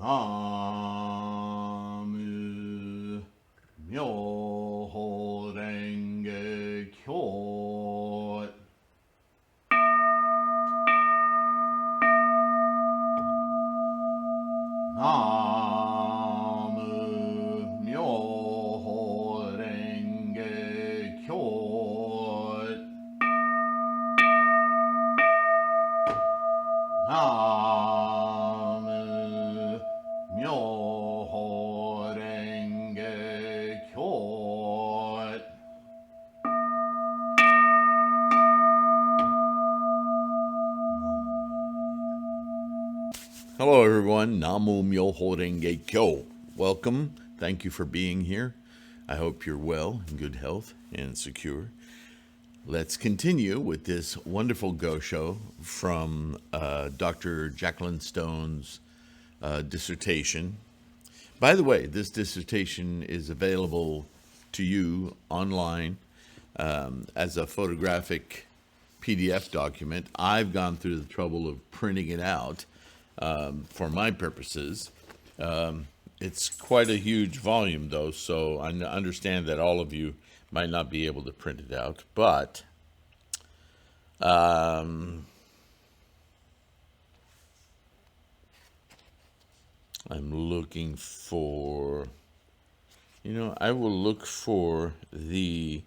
Namu Myoho Renge Kyo. Namu Myoho Renge Kyo. Namu Myoho Renge Kyo. Hello everyone, Namu Myoho Renge Kyo. Welcome, thank you for being here. I hope you're well, in good health, and secure. Let's continue with this wonderful Gosho from Dr. Jacqueline Stone's dissertation. By the way, this dissertation is available to you online as a photographic PDF document. I've gone through the trouble of printing it out for my purposes. It's quite a huge volume, though, so I understand that all of you might not be able to print it out, but I'm looking for, I will look for the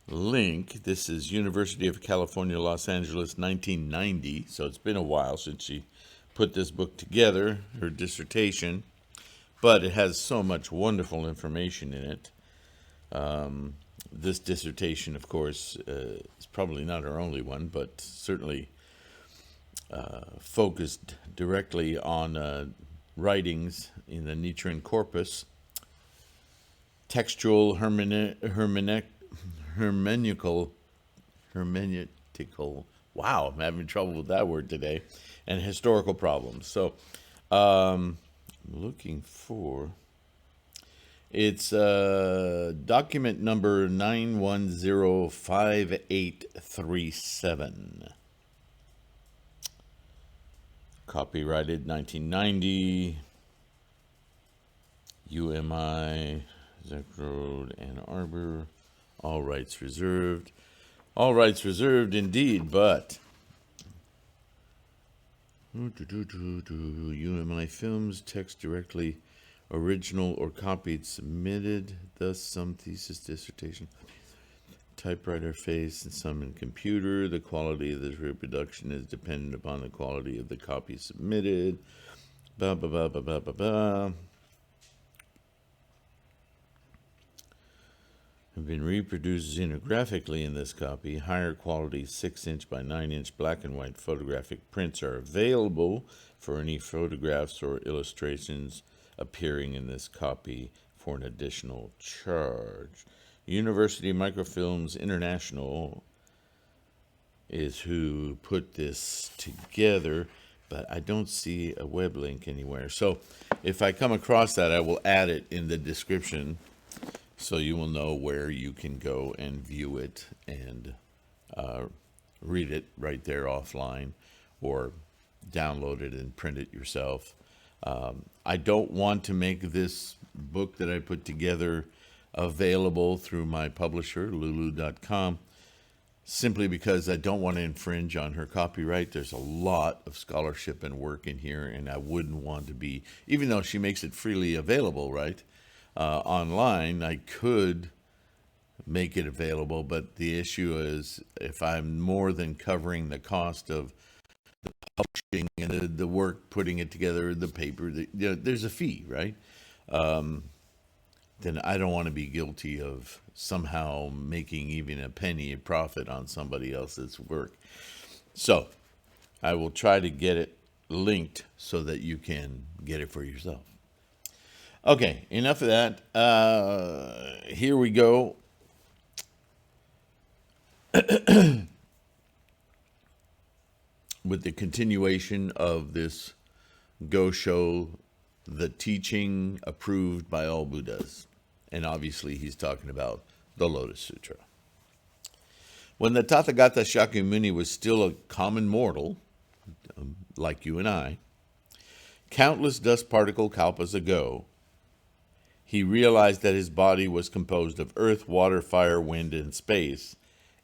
link. This is University of California, Los Angeles, 1990, so it's been a while since she put this book together, her dissertation, but it has so much wonderful information in it. This dissertation, of course, is probably not her only one, but certainly focused directly on writings in the Nichiren corpus, textual, hermeneutical, wow, I'm having trouble with that word today, and historical problems. So, looking for, it's document number 9105837. Copyrighted 1990, UMI, Zach Road, Ann Arbor, all rights reserved. All rights reserved indeed, but UMI Films, text directly, original or copied, submitted, thus some thesis dissertation, typewriter face, and some in computer. The quality of this reproduction is dependent upon the quality of the copy submitted. Blah, blah, blah, blah, blah, blah, blah. Have been reproduced xenographically in this copy. Higher quality 6-inch by 9-inch black and white photographic prints are available for any photographs or illustrations appearing in this copy for an additional charge. University Microfilms International is who put this together, but I don't see a web link anywhere. So if I come across that, I will add it in the description so you will know where you can go and view it and read it right there offline, or download it and print it yourself. I don't want to make this book that I put together available through my publisher, lulu.com, simply because I don't want to infringe on her copyright. There's a lot of scholarship and work in here, and I wouldn't want to be, even though she makes it freely available, right, online, I could make it available, but the issue is if I'm more than covering the cost of the publishing and the work, putting it together, the paper, there's a fee, right? Then I don't want to be guilty of somehow making even a penny of profit on somebody else's work. So I will try to get it linked so that you can get it for yourself. Okay, enough of that. Here we go. With the continuation of this Gosho, the teaching approved by all Buddhas. And obviously he's talking about the Lotus Sutra. When the Tathagata Shakyamuni was still a common mortal, like you and I, Countless dust particle kalpas ago, he realized that his body was composed of earth, water, fire, wind, and space,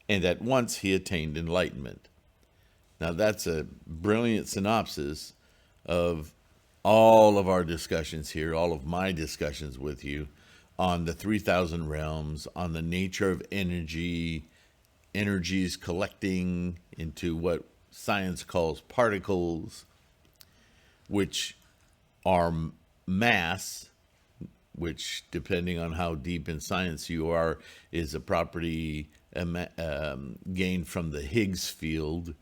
and at once he attained enlightenment. Now that's a brilliant synopsis of all of our discussions here, all of my discussions with you on the 3,000 realms, on the nature of energy, energies collecting into what science calls particles, which are mass, which, depending on how deep in science you are, is a property gained from the Higgs field.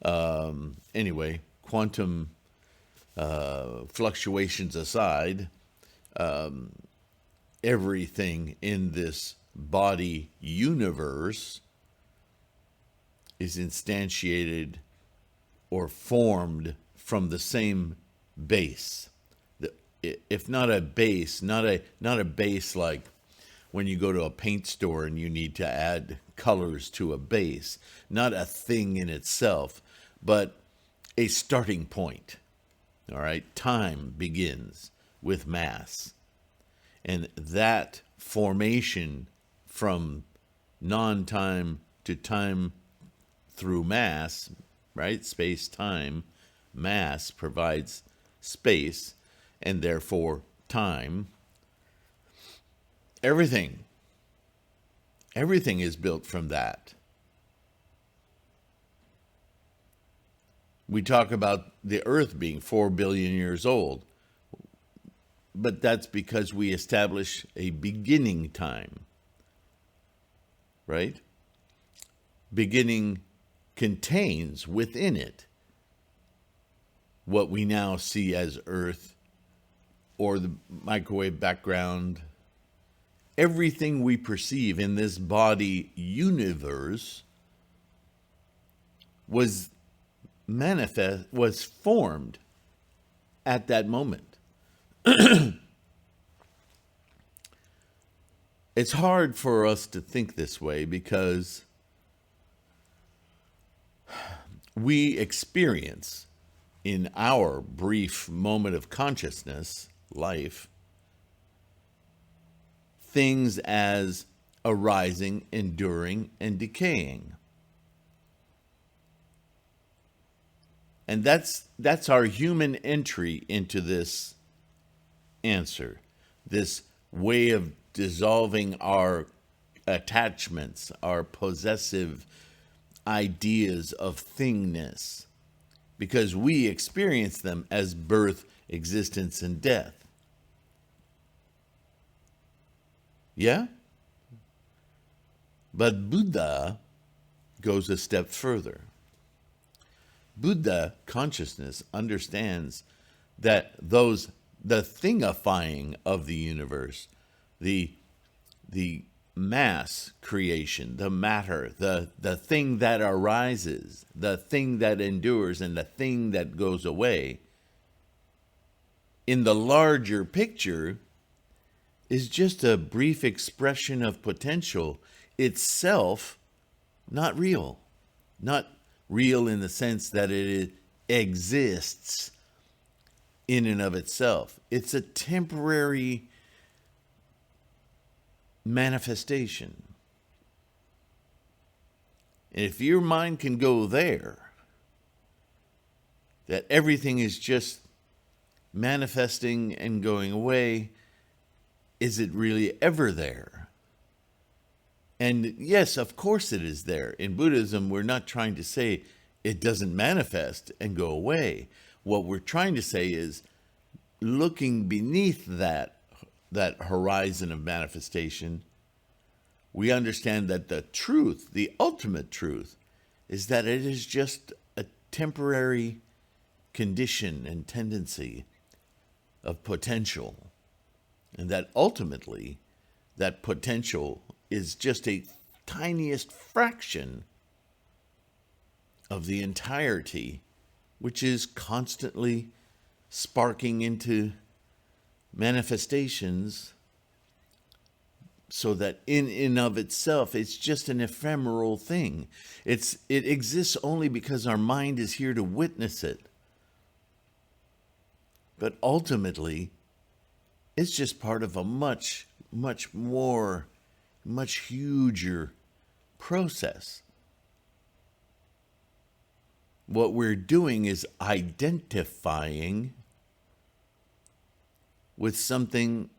Anyway, quantum fluctuations aside, everything in this body universe is instantiated or formed from the same base. If not a base, not a base like when you go to a paint store and you need to add colors to a base, not a thing in itself, but a starting point. All right, time begins with mass. And that formation from non-time to time through mass, right? Space-time, mass provides space and therefore time. Everything is built from that. We talk about the Earth being 4 billion years old, but that's because we establish a beginning time, right? Beginning contains within it what we now see as Earth or the microwave background. Everything we perceive in this body universe was formed at that moment. It's hard for us to think this way because we experience in our brief moment of consciousness, life, things as arising, enduring, and decaying. And that's our human entry into this answer, this way of dissolving our attachments, our possessive ideas of thingness, because we experience them as birth, existence, and death. Yeah? But Buddha goes a step further. Buddha consciousness understands that the thingifying of the universe, the mass creation, the matter, the thing that arises, the thing that endures, and the thing that goes away, in the larger picture, is just a brief expression of potential, itself not real. Not real in the sense that it exists in and of itself. It's a temporary manifestation. And if your mind can go there, that everything is just manifesting and going away, is it really ever there? And yes, of course it is there. In Buddhism, we're not trying to say it doesn't manifest and go away. What we're trying to say is, looking beneath that horizon of manifestation, we understand that the truth, the ultimate truth, is that it is just a temporary condition and tendency of potential. And that ultimately, that potential is just a tiniest fraction of the entirety, which is constantly sparking into manifestations, so that in and of itself, it's just an ephemeral thing. It exists only because our mind is here to witness it. But ultimately, it's just part of a much, much more, much huger process. What we're doing is identifying with something.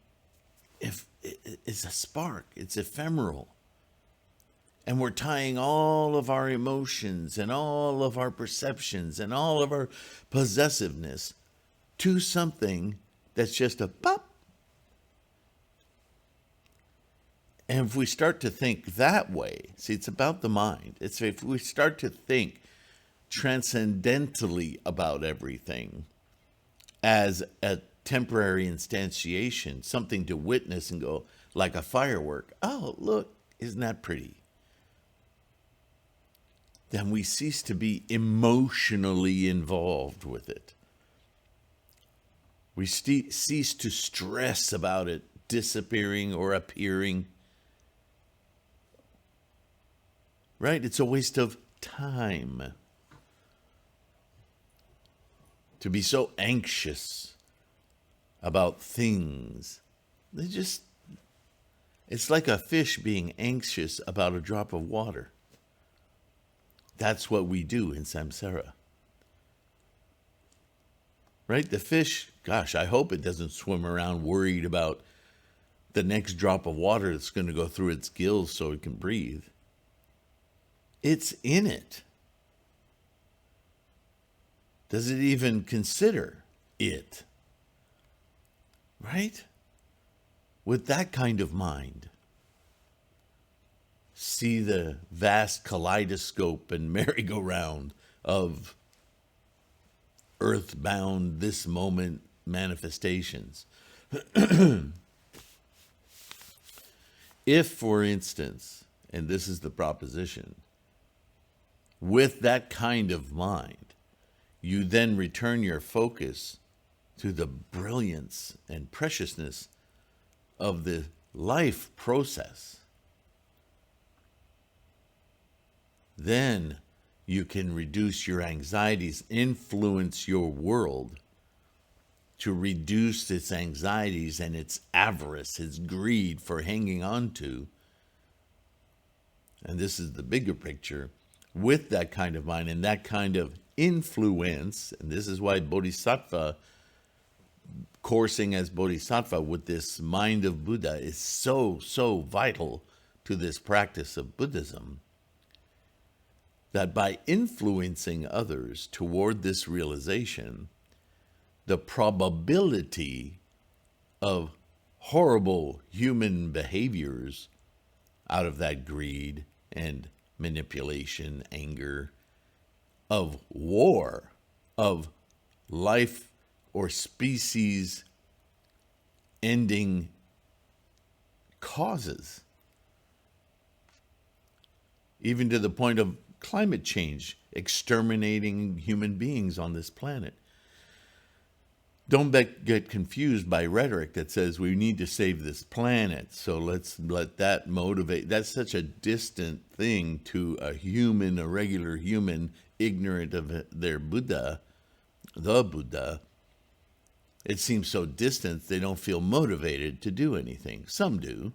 If it's a spark, it's ephemeral. And we're tying all of our emotions and all of our perceptions and all of our possessiveness to something that's just a pop. And if we start to think that way, see, it's about the mind. It's if we start to think transcendentally about everything as a temporary instantiation, something to witness and go, like a firework, oh, look, isn't that pretty? Then we cease to be emotionally involved with it. We cease to stress about it disappearing or appearing. Right? It's a waste of time to be so anxious about things. It's like a fish being anxious about a drop of water. That's what we do in samsara. Right? The fish, gosh, I hope it doesn't swim around worried about the next drop of water that's going to go through its gills so it can breathe. It's in it. Does it even consider it? Right? With that kind of mind, see the vast kaleidoscope and merry-go-round of earthbound, this moment manifestations. If, for instance, and this is the proposition, with that kind of mind, you then return your focus to the brilliance and preciousness of the life process, then you can reduce your anxieties, influence your world to reduce its anxieties and its avarice, its greed for hanging on to. And this is the bigger picture. With that kind of mind and that kind of influence, and this is why Bodhisattva, coursing as Bodhisattva with this mind of Buddha, is so, so vital to this practice of Buddhism, that by influencing others toward this realization, the probability of horrible human behaviors out of that greed and manipulation, anger, of war, of life or species ending causes, even to the point of climate change, exterminating human beings on this planet. Don't get confused by rhetoric that says we need to save this planet, so let's let that motivate. That's such a distant thing to a human, a regular human, ignorant of their Buddha, the Buddha. It seems so distant they don't feel motivated to do anything. Some do.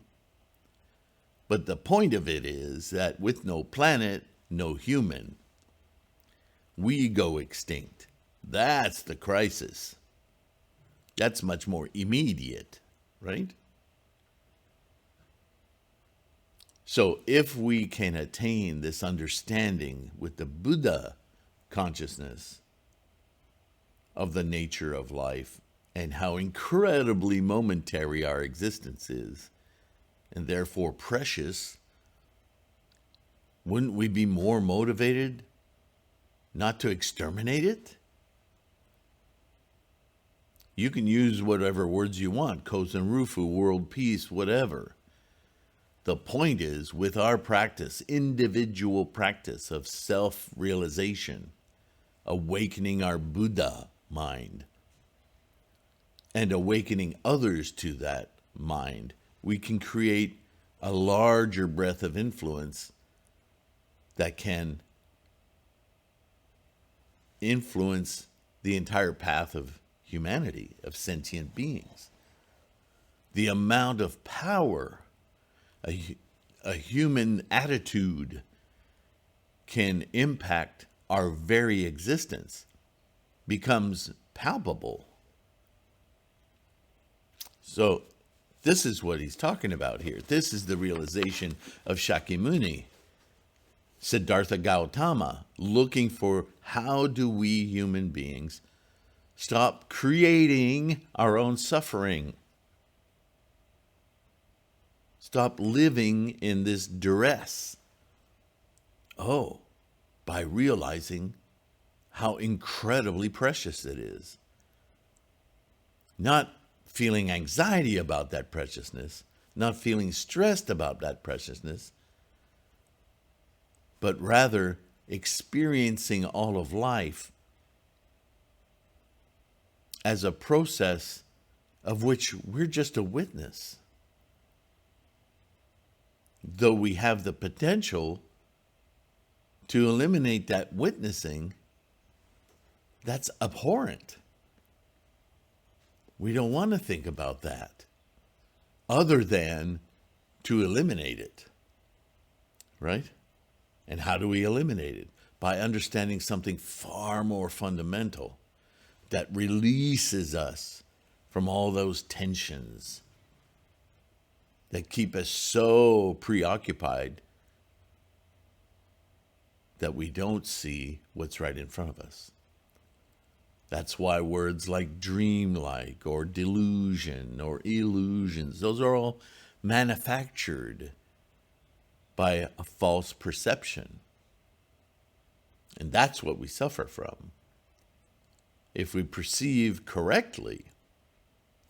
But the point of it is that with no planet, no human, we go extinct. That's the crisis. That's much more immediate, right? So if we can attain this understanding with the Buddha consciousness of the nature of life and how incredibly momentary our existence is, and therefore precious, wouldn't we be more motivated not to exterminate it? You can use whatever words you want, Kozen Rufu, world peace, whatever. The point is, with our practice, individual practice of self-realization, awakening our Buddha mind, and awakening others to that mind, we can create a larger breadth of influence that can influence the entire path of humanity, of sentient beings. The amount of power a human attitude can impact our very existence becomes palpable. So this is what he's talking about here. This is the realization of Shakyamuni, Siddhartha Gautama, looking for how do we human beings stop creating our own suffering. Stop living in this duress. Oh, by realizing how incredibly precious it is. Not feeling anxiety about that preciousness, not feeling stressed about that preciousness, but rather experiencing all of life as a process of which we're just a witness. Though we have the potential to eliminate that witnessing, that's abhorrent. We don't want to think about that other than to eliminate it, right? And how do we eliminate it? By understanding something far more fundamental that releases us from all those tensions that keep us so preoccupied that we don't see what's right in front of us. That's why words like dreamlike or delusion or illusions, those are all manufactured by a false perception. And that's what we suffer from. If we perceive correctly,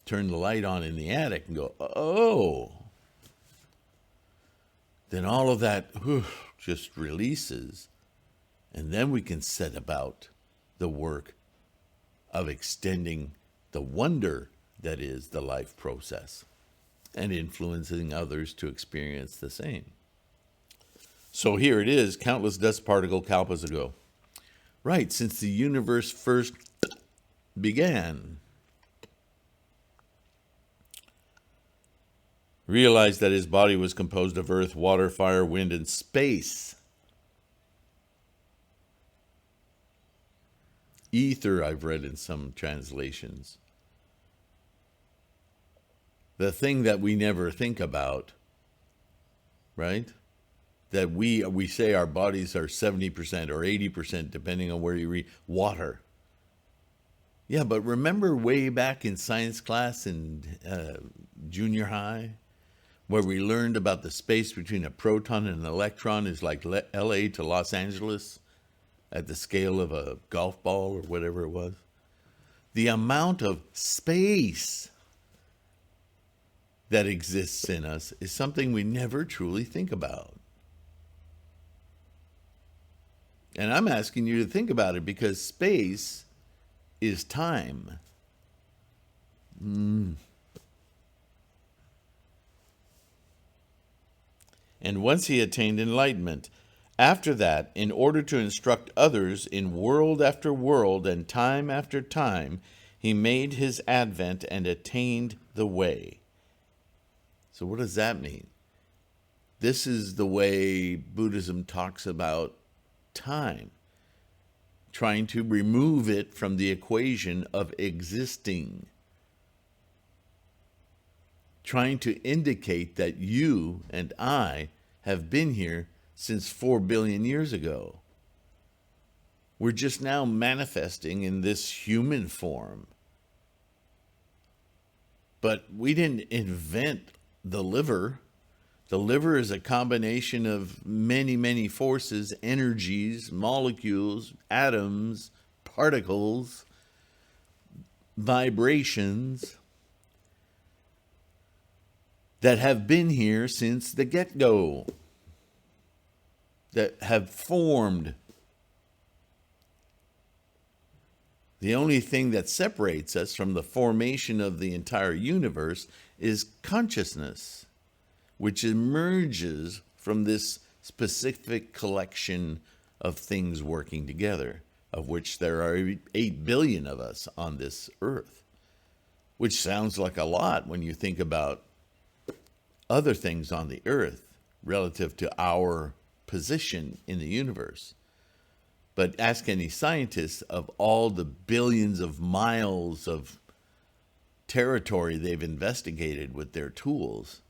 turn the light on in the attic and go, oh, then all of that just releases. And then we can set about the work of extending the wonder that is the life process and influencing others to experience the same. So here it is, countless dust particle kalpas ago. Right, since the universe first began. Realized that his body was composed of earth, water, fire, wind, and space. Ether, I've read in some translations. The thing that we never think about, right? That we say our bodies are 70% or 80%, depending on where you read, water. Yeah, but remember way back in science class in junior high, where we learned about the space between a proton and an electron is like LA to Los Angeles at the scale of a golf ball or whatever it was. The amount of space that exists in us is something we never truly think about. And I'm asking you to think about it because space is time. And once he attained enlightenment, after that, in order to instruct others in world after world and time after time, he made his advent and attained the way. So what does that mean? This is the way Buddhism talks about time, trying to remove it from the equation of existing, trying to indicate that you and I have been here since 4 billion years ago. We're just now manifesting in this human form. But we didn't invent the liver. The liver is a combination of many, many forces, energies, molecules, atoms, particles, vibrations that have been here since the get-go, that have formed. The only thing that separates us from the formation of the entire universe is consciousness, which emerges from this specific collection of things working together. of which there are 8 billion of us on this earth, which sounds like a lot when you think about other things on the earth relative to our position in the universe. But ask any scientist, of all the billions of miles of territory they've investigated with their tools,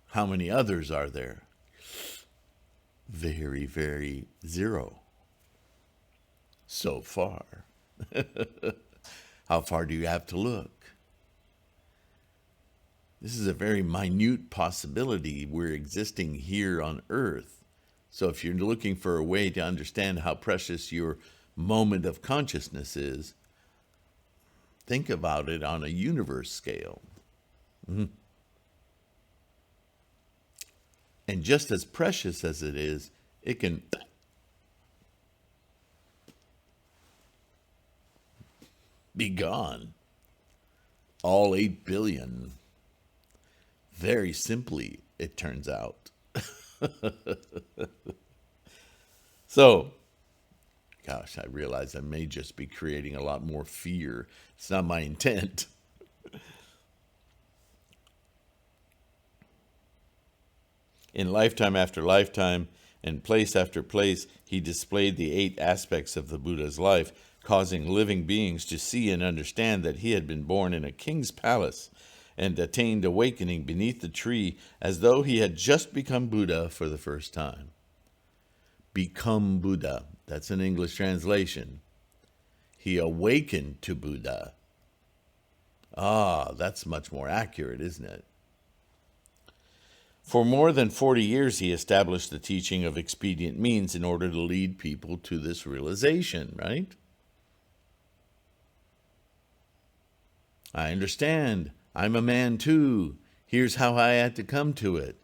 how many others are there? Very, very zero. So far. How far do you have to look? This is a very minute possibility. We're existing here on Earth. So if you're looking for a way to understand how precious your moment of consciousness is, think about it on a universe scale. Mm-hmm. And just as precious as it is, it can be gone. All 8 billion. Very simply, it turns out. So, gosh, I realize I may just be creating a lot more fear. It's not my intent. In lifetime after lifetime and place after place, he displayed the 8 aspects of the Buddha's life, causing living beings to see and understand that he had been born in a king's palace and attained awakening beneath the tree as though he had just become Buddha for the first time. Become Buddha. That's an English translation. He awakened to Buddha. Ah, that's much more accurate, isn't it? For more than 40 years, he established the teaching of expedient means in order to lead people to this realization, right? I understand. I'm a man too. Here's how I had to come to it.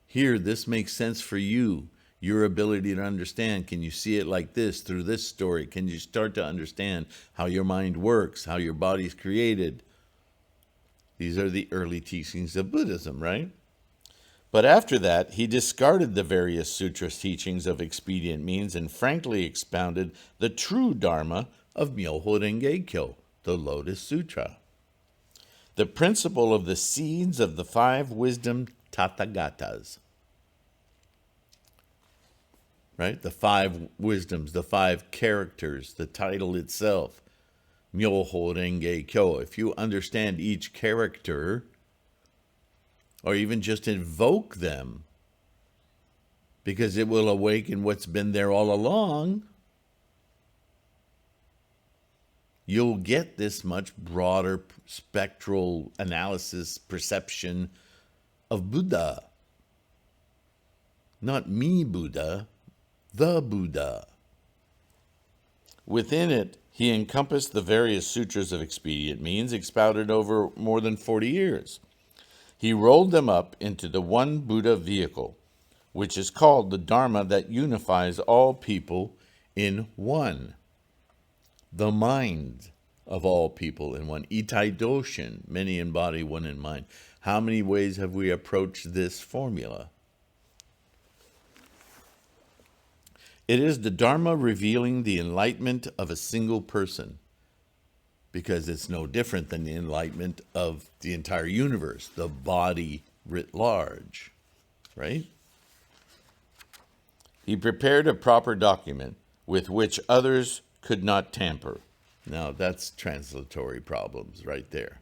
Here, this makes sense for you. Your ability to understand. Can you see it like this through this story? Can you start to understand how your mind works, how your body's created? These are the early teachings of Buddhism, right? But after that, he discarded the various sutras teachings of expedient means and frankly expounded the true Dharma of Myoho Renge Kyo, the Lotus Sutra. The principle of the seeds of the 5 wisdom Tathagatas. Right? The 5 wisdoms, the 5 characters, the title itself. Myoho Renge Kyo. If you understand each character, or even just invoke them, because it will awaken what's been there all along, you'll get this much broader spectral analysis, perception of Buddha. Not me Buddha, the Buddha. Within it, he encompassed the various sutras of expedient means expounded over more than 40 years. He rolled them up into the one Buddha vehicle, which is called the Dharma that unifies all people in one. The mind of all people in one. Itai Doshin, many in body, one in mind. How many ways have we approached this formula? It is the Dharma revealing the enlightenment of a single person, because it's no different than the enlightenment of the entire universe, the body writ large, right? He prepared a proper document with which others could not tamper. Now, that's translatory problems right there.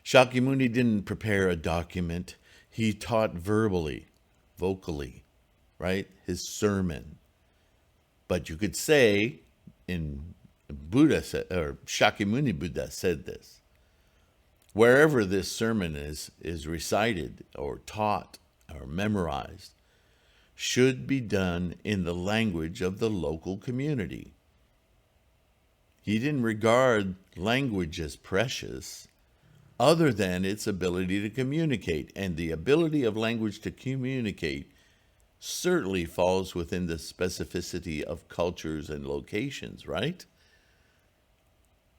Shakyamuni didn't prepare a document. He taught verbally, vocally, right? His sermon. But you could say, in Buddha, or Shakyamuni Buddha said this, wherever this sermon is recited or taught or memorized, should be done in the language of the local community. He didn't regard language as precious other than its ability to communicate. And the ability of language to communicate certainly falls within the specificity of cultures and locations, right?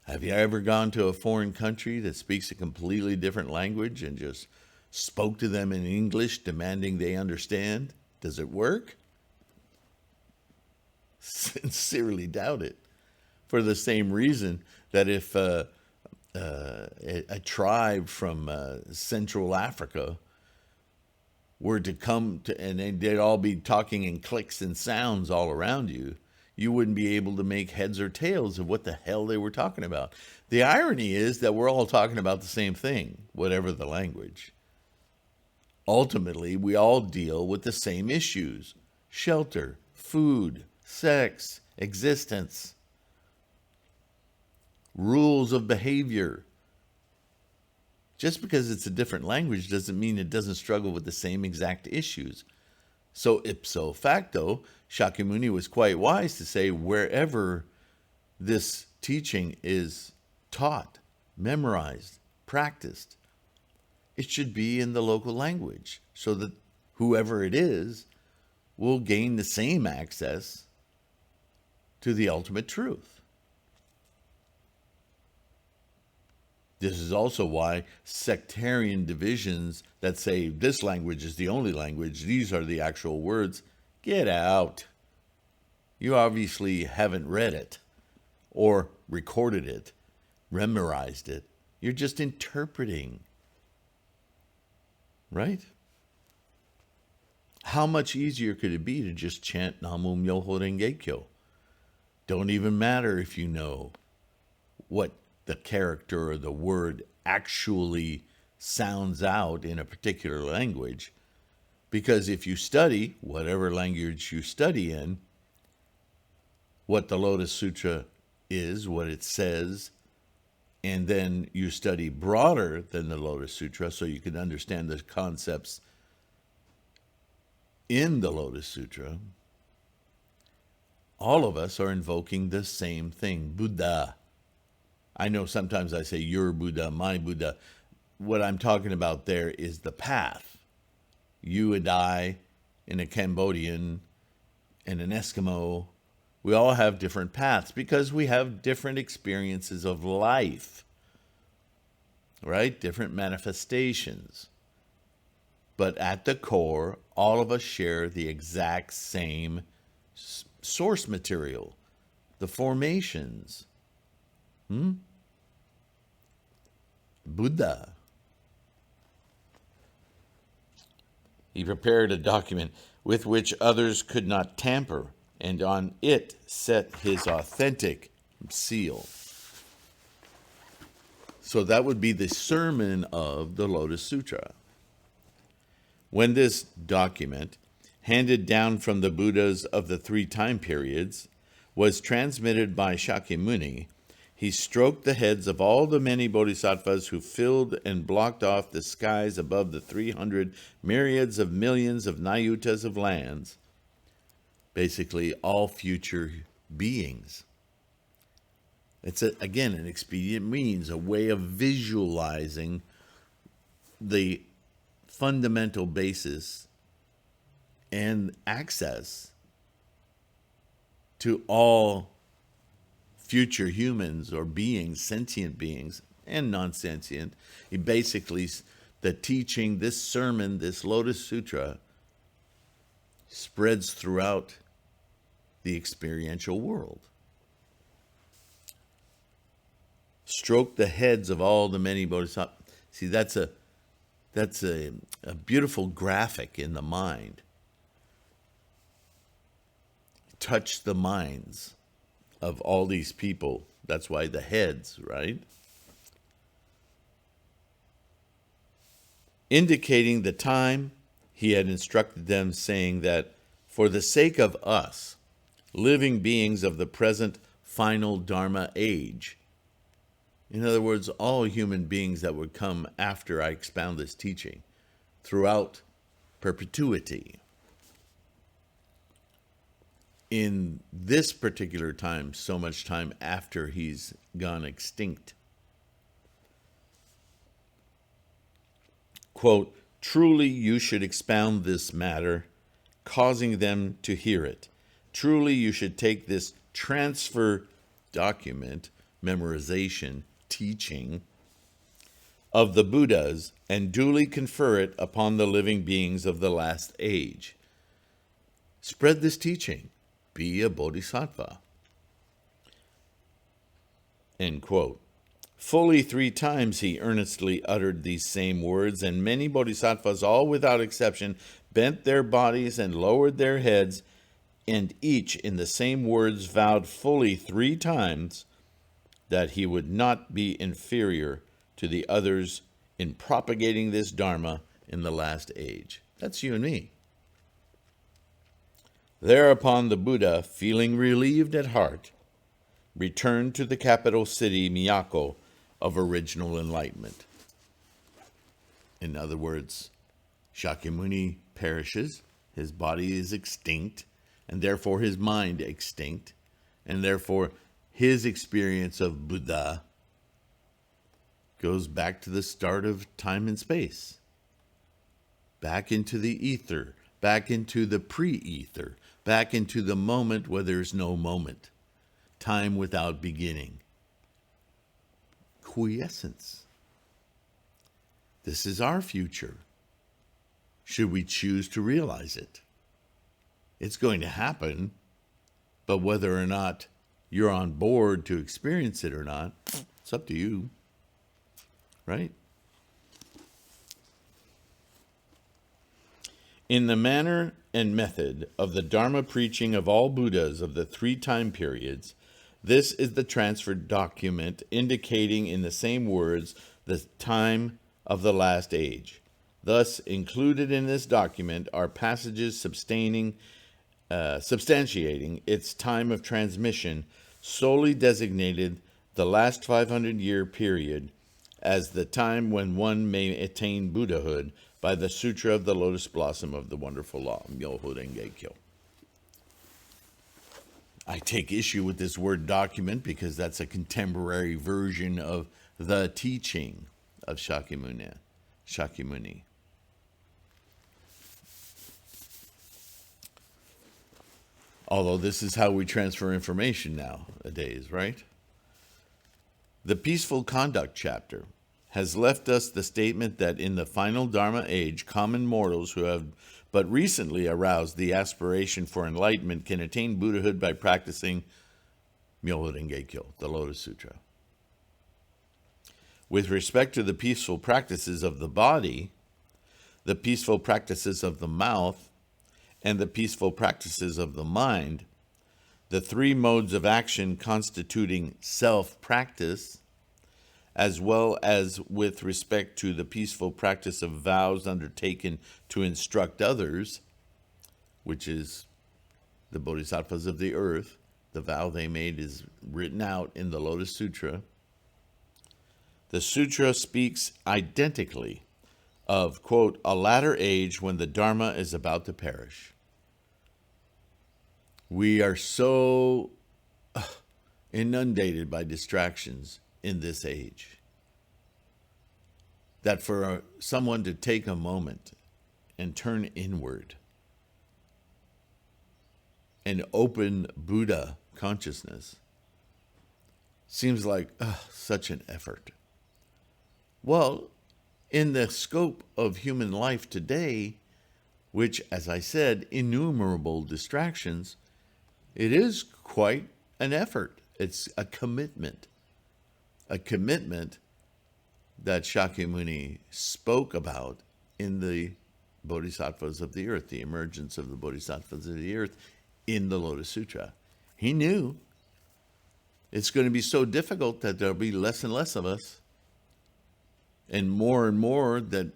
Have you ever gone to a foreign country that speaks a completely different language and just spoke to them in English, demanding they understand? Does it work? sincerely doubt it. For the same reason that if a tribe from Central Africa were to come to, and they'd all be talking in clicks and sounds all around you, you wouldn't be able to make heads or tails of what the hell they were talking about. The irony is that we're all talking about the same thing, whatever the language. Ultimately, we all deal with the same issues: shelter, food, sex, existence, rules of behavior. Just because it's a different language doesn't mean it doesn't struggle with the same exact issues. So ipso facto, Shakyamuni was quite wise to say wherever this teaching is taught, memorized, practiced, it should be in the local language so that whoever it is will gain the same access to the ultimate truth. This is also why sectarian divisions that say this language is the only language, these are the actual words, get out. You obviously haven't read it or recorded it, memorized it. You're just interpreting. Right? How much easier could it be to just chant Namu Myoho Renge Kyo? Don't even matter if you know what the character or the word actually sounds out in a particular language. Because if you study, whatever language you study in, what the Lotus Sutra is, what it says, and then you study broader than the Lotus Sutra so you can understand the concepts in the Lotus Sutra, all of us are invoking the same thing, Buddha. I know sometimes I say your Buddha, my Buddha. What I'm talking about there is the path. You and I, and a Cambodian, and an Eskimo, we all have different paths because we have different experiences of life, right? Different manifestations. But at the core, all of us share the exact same source material, the formations. Buddha. He prepared a document with which others could not tamper, and on it set his authentic seal. So that would be the sermon of the Lotus Sutra. When this document, handed down from the Buddhas of the 3 time periods, was transmitted by Shakyamuni, he stroked the heads of all the many bodhisattvas who filled and blocked off the skies above the 300 myriads of millions of nayutas of lands, basically all future beings. It's, again, an expedient means, a way of visualizing the fundamental basis and access to all future humans or beings, sentient beings and non-sentient. Basically, the teaching, this sermon, this Lotus Sutra, spreads throughout the experiential world. Stroke the heads of all the many bodhisattvas. See, that's a beautiful graphic in the mind. Touch the minds of all these people. That's why the heads, right? Indicating the time, he had instructed them, saying that for the sake of us, living beings of the present final Dharma age, in other words, all human beings that would come after I expound this teaching throughout perpetuity, in this particular time, so much time after he's gone extinct. Quote, truly you should expound this matter, causing them to hear it. Truly you should take this transfer document, memorization, teaching of the Buddhas and duly confer it upon the living beings of the last age. Spread this teaching. be a bodhisattva. End quote. Fully 3 times he earnestly uttered these same words, and many bodhisattvas, all without exception, bent their bodies and lowered their heads, and each in the same words vowed fully 3 times that he would not be inferior to the others in propagating this Dharma in the last age. That's you and me. Thereupon the Buddha, feeling relieved at heart, returned to the capital city, Miyako, of original enlightenment. In other words, Shakyamuni perishes, his body is extinct, and therefore his mind extinct, and therefore his experience of Buddha goes back to the start of time and space, back into the ether, back into the pre-ether, back into the moment where there's no moment, time without beginning. Quiescence. This is our future, should we choose to realize it. It's going to happen, but whether or not you're on board to experience it or not, it's up to you, right? In the manner and method of the Dharma preaching of all Buddhas of the 3 time periods, this is the transferred document indicating in the same words the time of the last age. Thus, included in this document are passages substantiating its time of transmission, solely designated the last 500-year period as the time when one may attain Buddhahood by the Sutra of the Lotus Blossom of the Wonderful Law, Myoho Renge Kyo. I take issue with this word document because that's a contemporary version of the teaching of Shakyamuni. Although this is how we transfer information nowadays, right? The Peaceful Conduct chapter has left us the statement that in the final Dharma age, common mortals who have but recently aroused the aspiration for enlightenment can attain Buddhahood by practicing Myoho Renge Kyo, the Lotus Sutra. With respect to the peaceful practices of the body, the peaceful practices of the mouth, and the peaceful practices of the mind, the 3 modes of action constituting self-practice, as well as with respect to the peaceful practice of vows undertaken to instruct others, which is the bodhisattvas of the earth. The vow they made is written out in the Lotus Sutra. The sutra speaks identically of, quote, a latter age when the Dharma is about to perish. We are so inundated by distractions in this age that for someone to take a moment and turn inward and open Buddha consciousness seems like such an effort. Well, in the scope of human life today, which, as I said, innumerable distractions, it is quite an effort. It's a commitment that Shakyamuni spoke about in the Bodhisattvas of the earth, the emergence of the Bodhisattvas of the earth in the Lotus Sutra. He knew it's going to be so difficult that there'll be less and less of us, and more that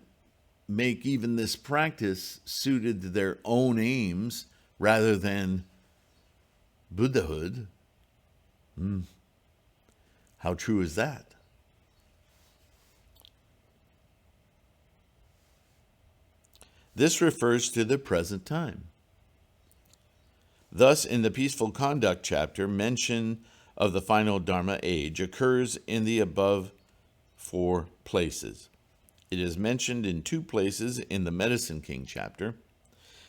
make even this practice suited to their own aims rather than Buddhahood. How true is that? This refers to the present time. Thus, in the Peaceful Conduct chapter, mention of the final Dharma age occurs in the above 4 places. It is mentioned in 2 places in the Medicine King chapter,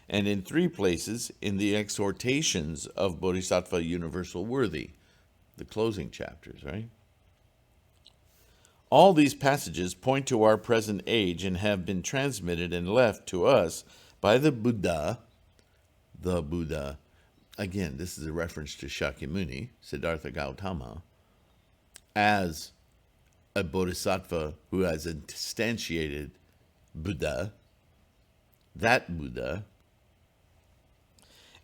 and in 3 places in the Exhortations of Bodhisattva Universal Worthy, the closing chapters, right? All these passages point to our present age and have been transmitted and left to us by the Buddha, again, this is a reference to Shakyamuni, Siddhartha Gautama, as a bodhisattva who has instantiated Buddha, that Buddha.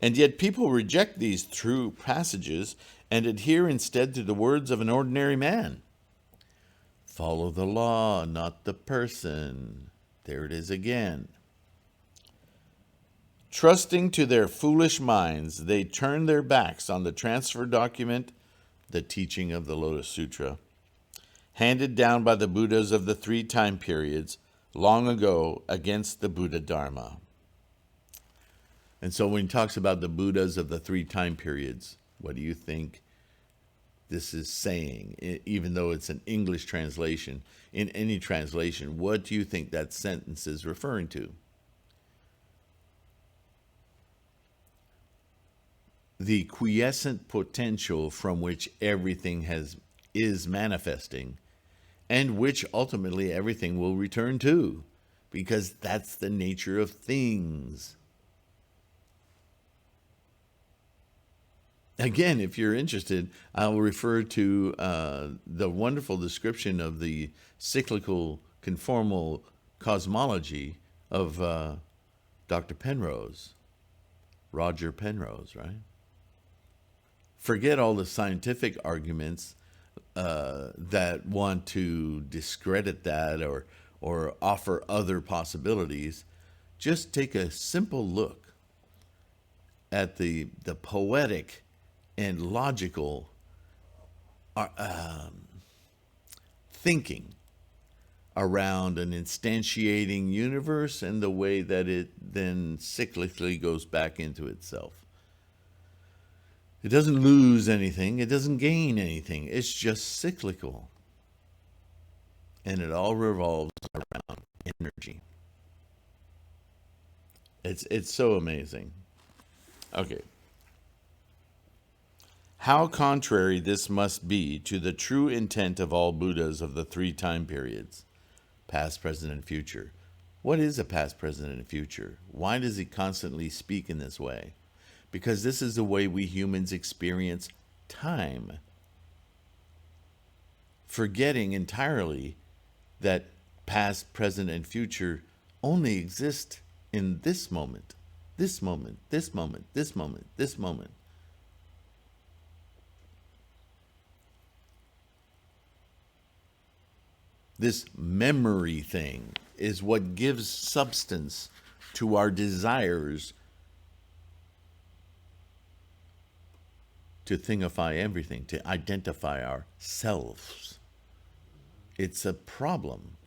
And yet people reject these true passages and adhere instead to the words of an ordinary man. Follow the law, not the person. There it is again. Trusting to their foolish minds, they turn their backs on the transfer document, the teaching of the Lotus Sutra, handed down by the Buddhas of the 3 time periods long ago against the Buddha Dharma. And so when he talks about the Buddhas of the 3 time periods, what do you think this is saying? Even though it's an English translation, in any translation, what do you think that sentence is referring to? The quiescent potential from which everything is manifesting, and which ultimately everything will return to, because that's the nature of things. Again, if you're interested, I'll refer to the wonderful description of the cyclical conformal cosmology of Dr. Penrose, Roger Penrose, right? Forget all the scientific arguments that want to discredit that or offer other possibilities. Just take a simple look at the poetic and logical thinking around an instantiating universe and the way that it then cyclically goes back into itself. It doesn't lose anything. It doesn't gain anything. It's just cyclical. And it all revolves around energy. It's so amazing. Okay. How contrary this must be to the true intent of all Buddhas of the 3 time periods, past, present, and future. What is a past, present, and future? Why does he constantly speak in this way? Because this is the way we humans experience time. Forgetting entirely that past, present, and future only exist in this moment, this moment, this moment, this moment, this moment. This memory thing is what gives substance to our desires to thingify everything, to identify ourselves. It's a problem.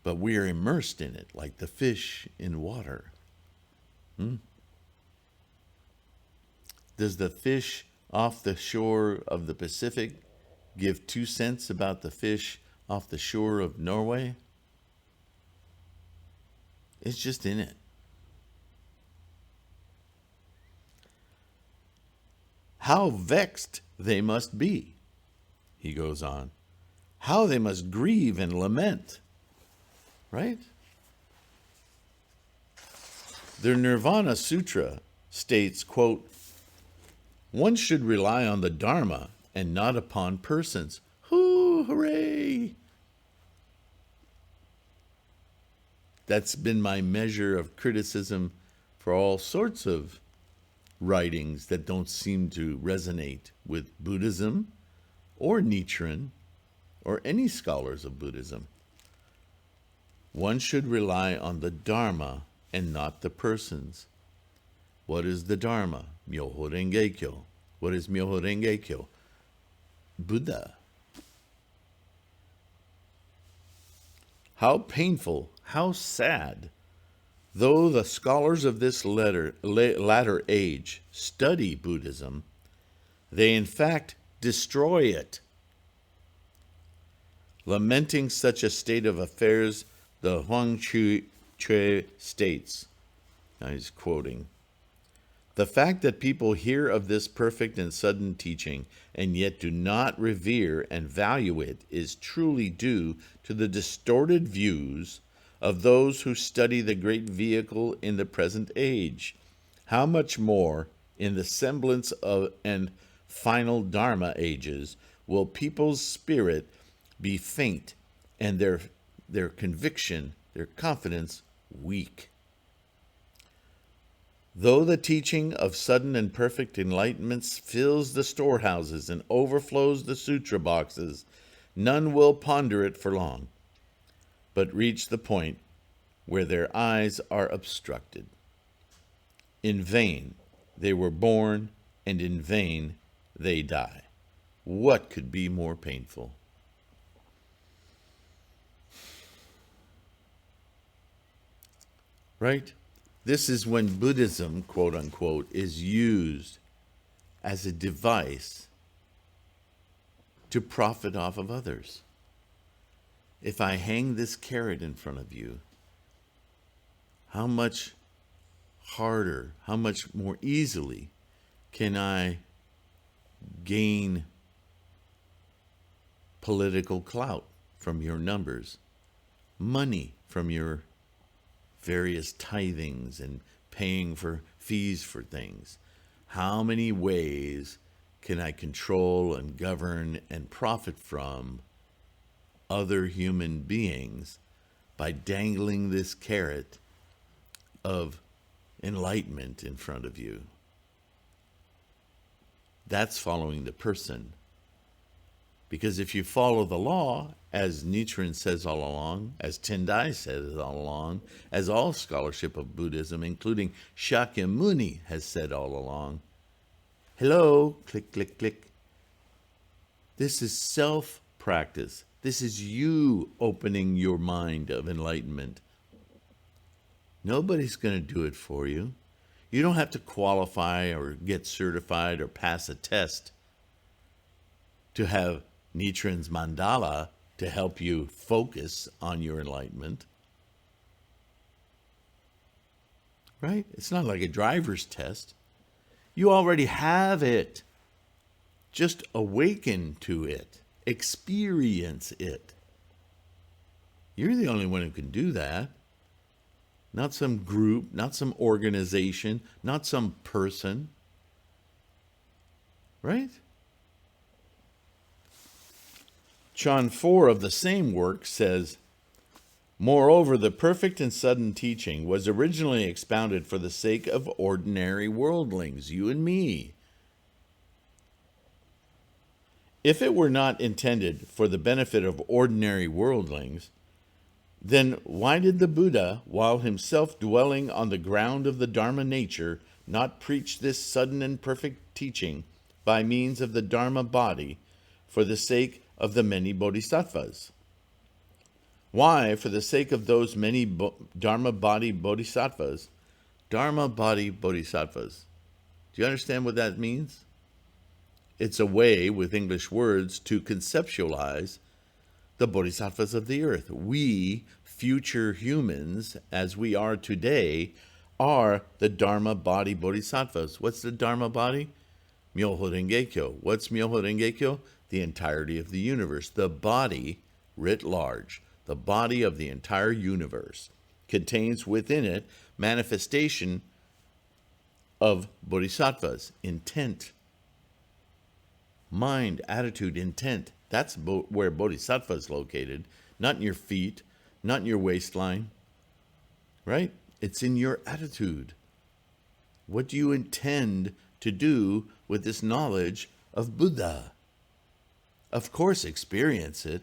But we are immersed in it like the fish in water. Does the fish off the shore of the Pacific give 2 cents about the fish off the shore of Norway? It's just in it. How vexed they must be, he goes on. How they must grieve and lament, right? Their Nirvana Sutra states, quote, one should rely on the Dharma and not upon persons. Hooray! That's been my measure of criticism for all sorts of writings that don't seem to resonate with Buddhism or Nichiren or any scholars of Buddhism. One should rely on the Dharma and not the persons. What is the Dharma? Myoho Renge Kyo. What is Myoho Renge Kyo? Buddha. How painful, how sad. Though the scholars of this latter age study Buddhism, they in fact destroy it. Lamenting such a state of affairs, the Huang Chue states, now he's quoting, the fact that people hear of this perfect and sudden teaching and yet do not revere and value it is truly due to the distorted views of those who study the great vehicle in the present age, how much more in the semblance of and final Dharma ages will people's spirit be faint and their conviction, their confidence weak? Though the teaching of sudden and perfect enlightenments fills the storehouses and overflows the sutra boxes, none will ponder it for long, but reach the point where their eyes are obstructed. In vain they were born, and in vain they die. What could be more painful? Right? This is when Buddhism, quote unquote, is used as a device to profit off of others. If I hang this carrot in front of you, how much harder, how much more easily can I gain political clout from your numbers, money from your various tithings and paying for fees for things? How many ways can I control and govern and profit from other human beings by dangling this carrot of enlightenment in front of you? That's following the person. Because if you follow the law, as Nichiren says all along, as Tendai says all along, as all scholarship of Buddhism, including Shakyamuni, has said all along, hello, click, click, click. This is self-practice. This is you opening your mind of enlightenment. Nobody's going to do it for you. You don't have to qualify or get certified or pass a test to have Nichiren's mandala to help you focus on your enlightenment. Right? It's not like a driver's test. You already have it. Just awaken to it. Experience it. You're the only one who can do that. Not some group, not some organization, not some person. Right? Chan 4 of the same work says, moreover, the perfect and sudden teaching was originally expounded for the sake of ordinary worldlings, you and me. If it were not intended for the benefit of ordinary worldlings, then why did the Buddha, while himself dwelling on the ground of the Dharma nature, not preach this sudden and perfect teaching by means of the Dharma body for the sake of the many bodhisattvas? Why, for the sake of those many Dharma body bodhisattvas? Dharma body bodhisattvas. Do you understand what that means? It's a way, with English words, to conceptualize the bodhisattvas of the earth. We, future humans, as we are today, are the Dharma body bodhisattvas. What's the Dharma body? Myoho Renge Kyo. What's Myoho Renge Kyo? The entirety of the universe. The body, writ large, the body of the entire universe, contains within it manifestation of bodhisattvas, intent, mind, attitude, intent. That's where bodhisattva is located, not in your feet, not in your waistline, right? It's in your attitude. What do you intend to do with this knowledge of Buddha? Of course, experience it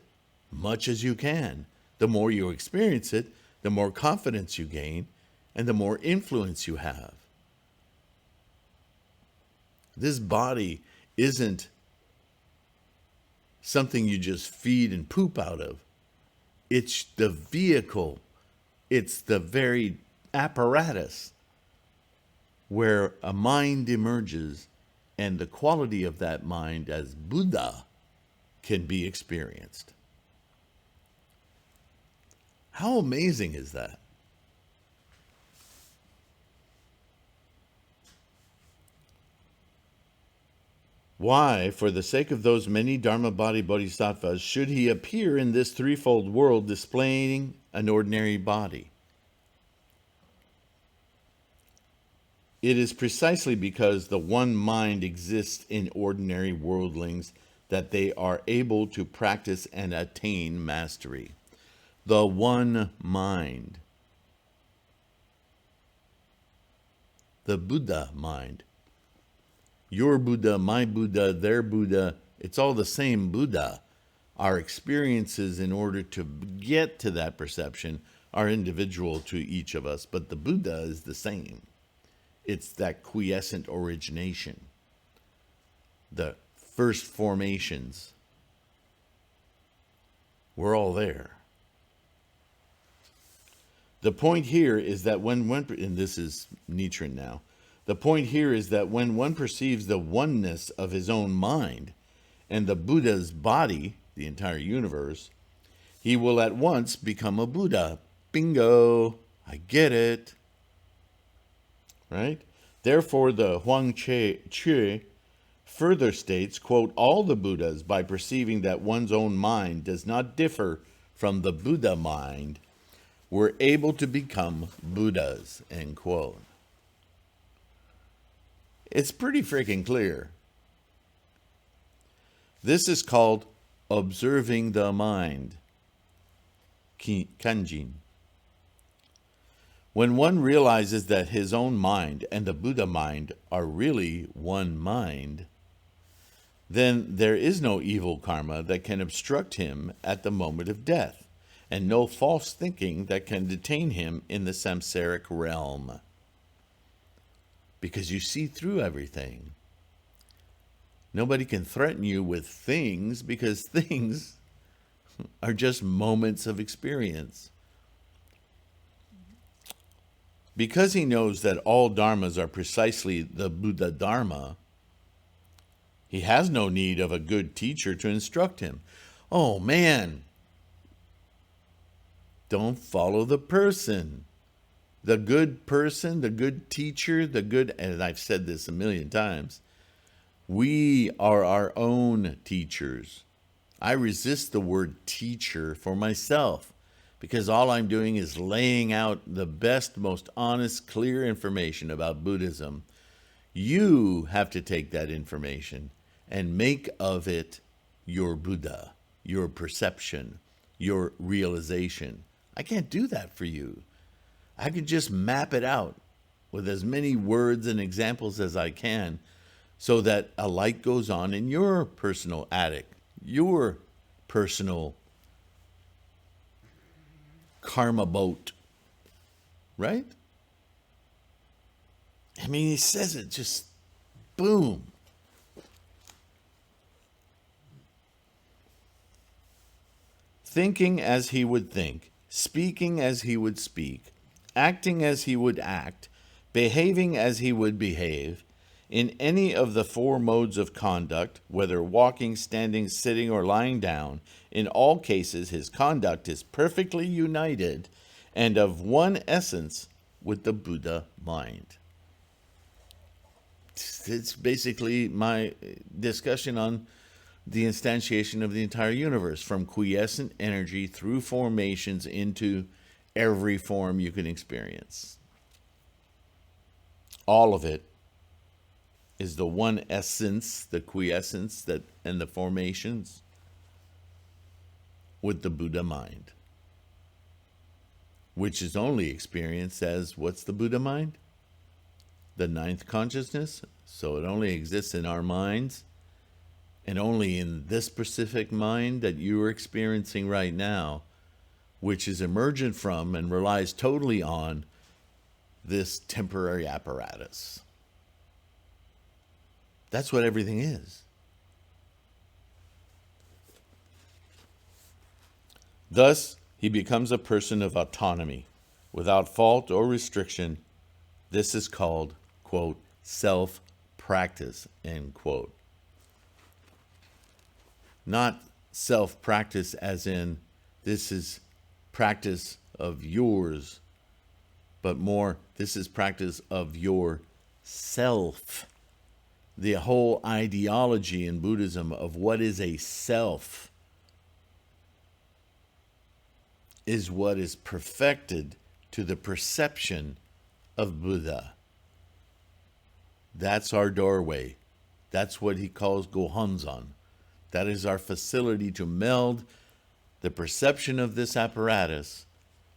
much as you can. The more you experience it, the more confidence you gain, and the more influence you have. This body isn't something you just feed and poop out of. It's the vehicle. It's the very apparatus where a mind emerges, and the quality of that mind as Buddha can be experienced. How amazing is that? Why, for the sake of those many Dharma body bodhisattvas, should he appear in this threefold world displaying an ordinary body? It is precisely because the one mind exists in ordinary worldlings that they are able to practice and attain mastery. The one mind. The Buddha mind. Your Buddha, my Buddha, their Buddha, it's all the same Buddha. Our experiences in order to get to that perception are individual to each of us, but the Buddha is the same. It's that quiescent origination, the first formations. We're all there. The point here is that when one, and this is Nichiren now, the point here is that when one perceives the oneness of his own mind and the Buddha's body, the entire universe, he will at once become a Buddha. Bingo! I get it. Right? Therefore, the Huang Che further states, quote, all the Buddhas, by perceiving that one's own mind does not differ from the Buddha mind, were able to become Buddhas, end quote. It's pretty freaking clear. This is called observing the mind, kanjin. When one realizes that his own mind and the Buddha mind are really one mind, then there is no evil karma that can obstruct him at the moment of death, and no false thinking that can detain him in the samsaric realm. Because you see through everything. Nobody can threaten you with things because things are just moments of experience. Because he knows that all dharmas are precisely the Buddha Dharma, he has no need of a good teacher to instruct him. Oh man, don't follow the person. The good person, the good teacher, the good, and I've said this a million times, we are our own teachers. I resist the word teacher for myself because all I'm doing is laying out the best, most honest, clear information about Buddhism. You have to take that information and make of it your Buddha, your perception, your realization. I can't do that for you. I could just map it out with as many words and examples as I can so that a light goes on in your personal attic, your personal karma boat, right? I mean, he says it just boom. Thinking as he would think, speaking as he would speak, acting as he would act, behaving as he would behave, in any of the four modes of conduct, whether walking, standing, sitting, or lying down, in all cases his conduct is perfectly united and of one essence with the Buddha mind. It's basically my discussion on the instantiation of the entire universe, from quiescent energy through formations into every form you can experience. All of it is the one essence, the quiescence that and the formations with the Buddha mind, which is only experienced as, what's the Buddha mind? The ninth consciousness. So it only exists in our minds, and only in this specific mind that you are experiencing right now, which is emergent from and relies totally on this temporary apparatus. That's what everything is. Thus, he becomes a person of autonomy, without fault or restriction. This is called, quote, self-practice, end quote. Not self-practice as in this is practice of yours, but more this is practice of your self. The whole ideology in Buddhism of what is a self is what is perfected to the perception of Buddha. That's our doorway. That's what he calls Gohonzon. That is our facility to meld the perception of this apparatus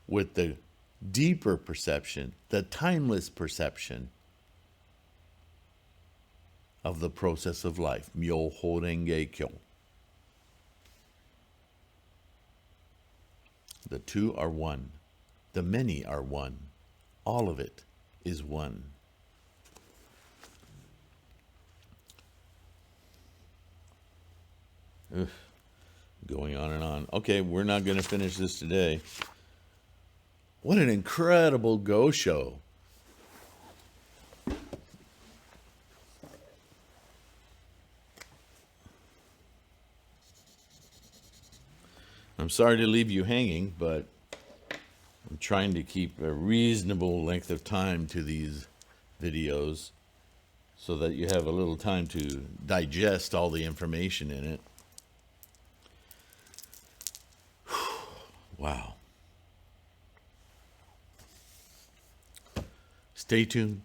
with the deeper perception, the timeless perception of the process of life. Myoho Renge Kyo. The two are one. The many are one. All of it is one. Ugh. Going on and on. Okay, we're not going to finish this today. What an incredible Gosho. I'm sorry to leave you hanging, but I'm trying to keep a reasonable length of time to these videos so that you have a little time to digest all the information in it. Wow. Stay tuned.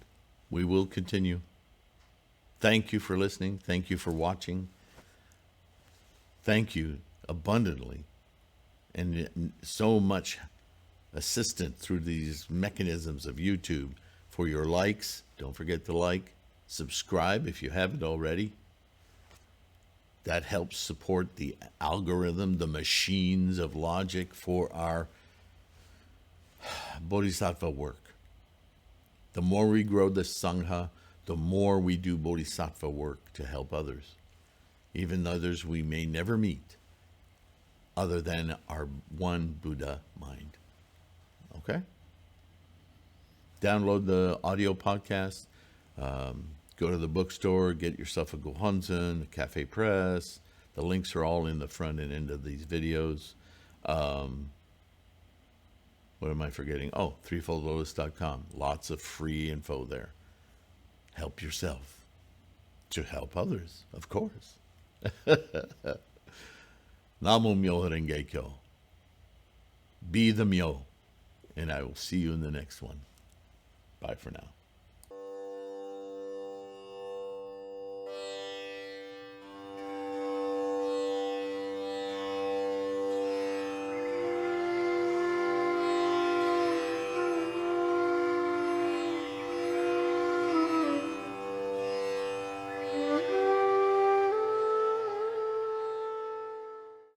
We will continue. Thank you for listening. Thank you for watching. Thank you abundantly and so much assistance through these mechanisms of YouTube for your likes. Don't forget to like, subscribe if you haven't already. That helps support the algorithm, the machines of logic for our bodhisattva work. The more we grow the Sangha, the more we do bodhisattva work to help others, even others we may never meet, other than our one Buddha mind. Okay? Download the audio podcast. Go to the bookstore, get yourself a Gohonzon, a Cafe Press. The links are all in the front and end of these videos. What am I forgetting? Oh, threefoldlotus.com. Lots of free info there. Help yourself to help others, of course. Namo Myoho Renge Kyo. Be the Myo, and I will see you in the next one. Bye for now.